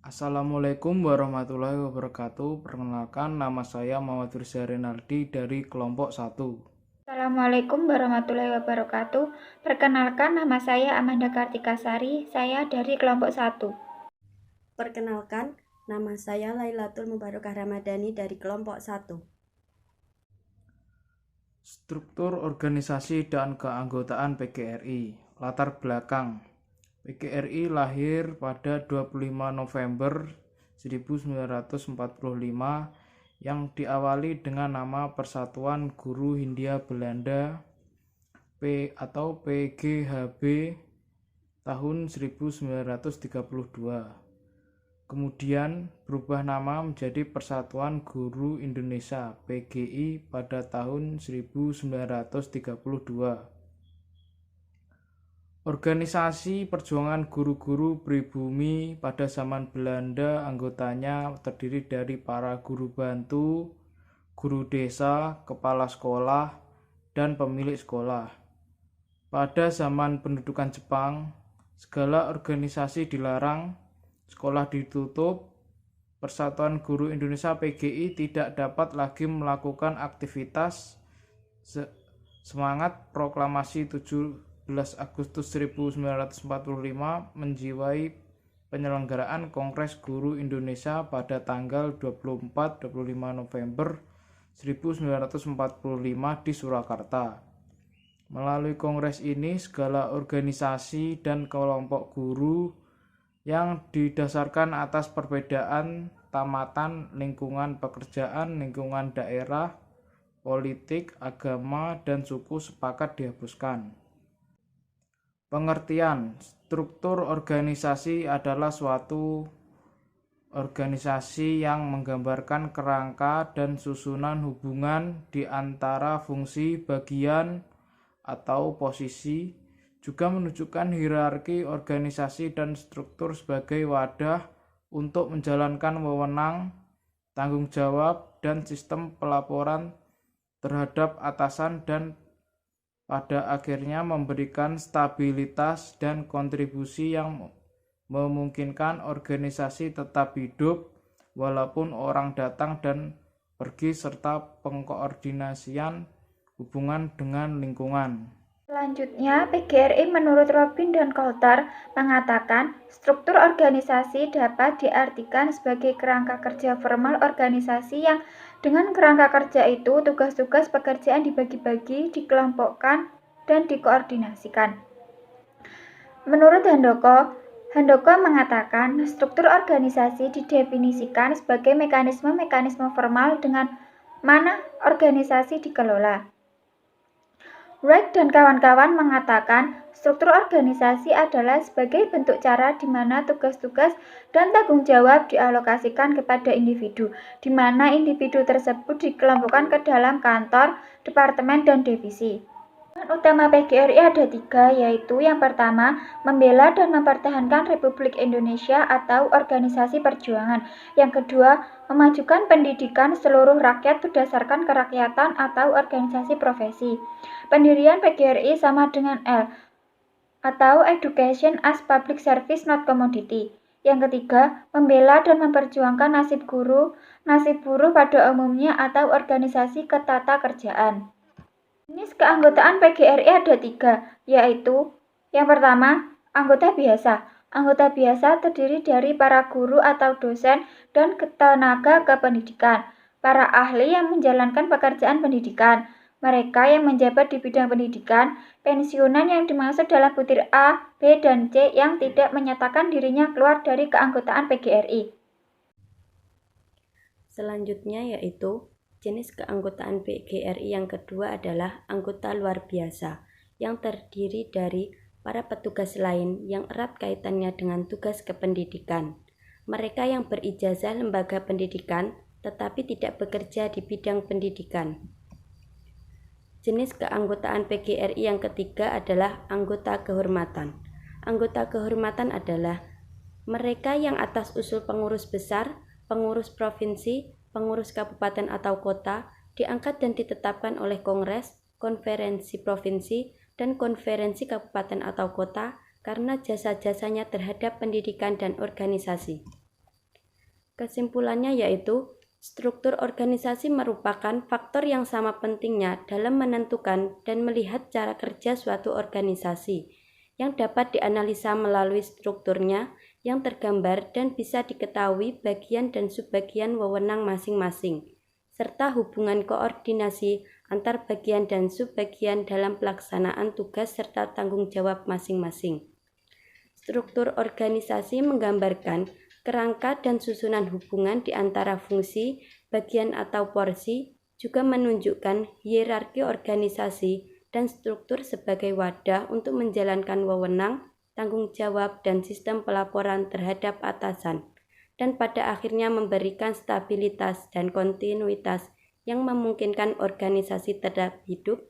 Assalamualaikum warahmatullahi wabarakatuh. Perkenalkan, nama saya Muhammad Firza Renaldi dari kelompok 1. Assalamualaikum warahmatullahi wabarakatuh. Perkenalkan, nama saya Amanda Kartikasari. Saya dari kelompok 1. Perkenalkan, nama saya Lailatul Mubarakah Ramadhani dari kelompok 1. Struktur organisasi dan keanggotaan PGRI. Latar belakang. PGRI lahir pada 25 November 1945 yang diawali dengan nama Persatuan Guru Hindia Belanda atau PGHB tahun 1932. Kemudian berubah nama menjadi Persatuan Guru Indonesia (PGI) pada tahun 1932. Organisasi Perjuangan Guru-Guru Pribumi pada zaman Belanda anggotanya terdiri dari para guru bantu, guru desa, kepala sekolah, dan pemilik sekolah. Pada zaman pendudukan Jepang, segala organisasi dilarang, sekolah ditutup. Persatuan Guru Indonesia (PGI) tidak dapat lagi melakukan aktivitas. Semangat proklamasi 17 Agustus 1945 menjiwai penyelenggaraan Kongres Guru Indonesia pada tanggal 24-25 November 1945 di Surakarta. Melalui kongres ini, segala organisasi dan kelompok guru yang didasarkan atas perbedaan tamatan, lingkungan pekerjaan, lingkungan daerah, politik, agama, dan suku sepakat dihapuskan. Pengertian: struktur organisasi adalah suatu organisasi yang menggambarkan kerangka dan susunan hubungan di antara fungsi, bagian, atau posisi, juga menunjukkan hierarki organisasi dan struktur sebagai wadah untuk menjalankan wewenang, tanggung jawab, dan sistem pelaporan terhadap atasan dan pada akhirnya memberikan stabilitas dan kontribusi yang memungkinkan organisasi tetap hidup walaupun orang datang dan pergi serta pengkoordinasian hubungan dengan lingkungan. Selanjutnya, PGRI menurut Robin dan Coulter mengatakan struktur organisasi dapat diartikan sebagai kerangka kerja formal organisasi yang dengan kerangka kerja itu tugas-tugas pekerjaan dibagi-bagi, dikelompokkan, dan dikoordinasikan. Menurut Handoko mengatakan struktur organisasi didefinisikan sebagai mekanisme-mekanisme formal dengan mana organisasi dikelola. Wright dan kawan-kawan mengatakan struktur organisasi adalah sebagai bentuk cara di mana tugas-tugas dan tanggung jawab dialokasikan kepada individu, di mana individu tersebut dikelompokkan ke dalam kantor, departemen, dan divisi. Tujuan utama PGRI ada 3, yaitu yang pertama, membela dan mempertahankan Republik Indonesia atau organisasi perjuangan. Yang kedua, memajukan pendidikan seluruh rakyat berdasarkan kerakyatan atau organisasi profesi. Pendirian PGRI sama dengan L, atau Education as Public Service Not Commodity. Yang ketiga, membela dan memperjuangkan nasib buruh pada umumnya atau organisasi ketatakerjaan. Jenis keanggotaan PGRI ada 3, yaitu yang pertama, anggota biasa. Anggota biasa terdiri dari para guru atau dosen dan tenaga kependidikan, para ahli yang menjalankan pekerjaan pendidikan, mereka yang menjabat di bidang pendidikan, pensiunan yang dimaksud dalam butir A, B, dan C yang tidak menyatakan dirinya keluar dari keanggotaan PGRI. Selanjutnya yaitu jenis keanggotaan PGRI yang kedua adalah anggota luar biasa yang terdiri dari para petugas lain yang erat kaitannya dengan tugas kependidikan. Mereka yang berijazah lembaga pendidikan tetapi tidak bekerja di bidang pendidikan. Jenis keanggotaan PGRI yang ketiga adalah anggota kehormatan. Anggota kehormatan adalah mereka yang atas usul pengurus besar, pengurus provinsi, pengurus kabupaten atau kota diangkat dan ditetapkan oleh Kongres, Konferensi Provinsi, dan Konferensi Kabupaten atau Kota karena jasa-jasanya terhadap pendidikan dan organisasi. Kesimpulannya yaitu, struktur organisasi merupakan faktor yang sama pentingnya dalam menentukan dan melihat cara kerja suatu organisasi, yang dapat dianalisa melalui strukturnya yang tergambar dan bisa diketahui bagian dan subbagian wewenang masing-masing, serta hubungan koordinasi antar bagian dan subbagian dalam pelaksanaan tugas serta tanggung jawab masing-masing. Struktur organisasi menggambarkan kerangka dan susunan hubungan di antara fungsi, bagian atau porsi, juga menunjukkan hierarki organisasi dan struktur sebagai wadah untuk menjalankan wewenang, tanggung jawab, dan sistem pelaporan terhadap atasan, dan pada akhirnya memberikan stabilitas dan kontinuitas yang memungkinkan organisasi tetap hidup,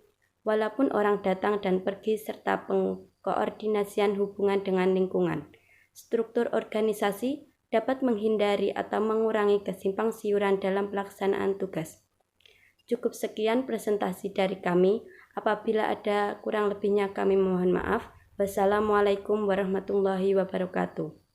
walaupun orang datang dan pergi serta pengkoordinasian hubungan dengan lingkungan. Struktur organisasi dapat menghindari atau mengurangi kesimpang siuran dalam pelaksanaan tugas. Cukup sekian presentasi dari kami. Apabila ada kurang lebihnya kami mohon maaf. Wassalamualaikum warahmatullahi wabarakatuh.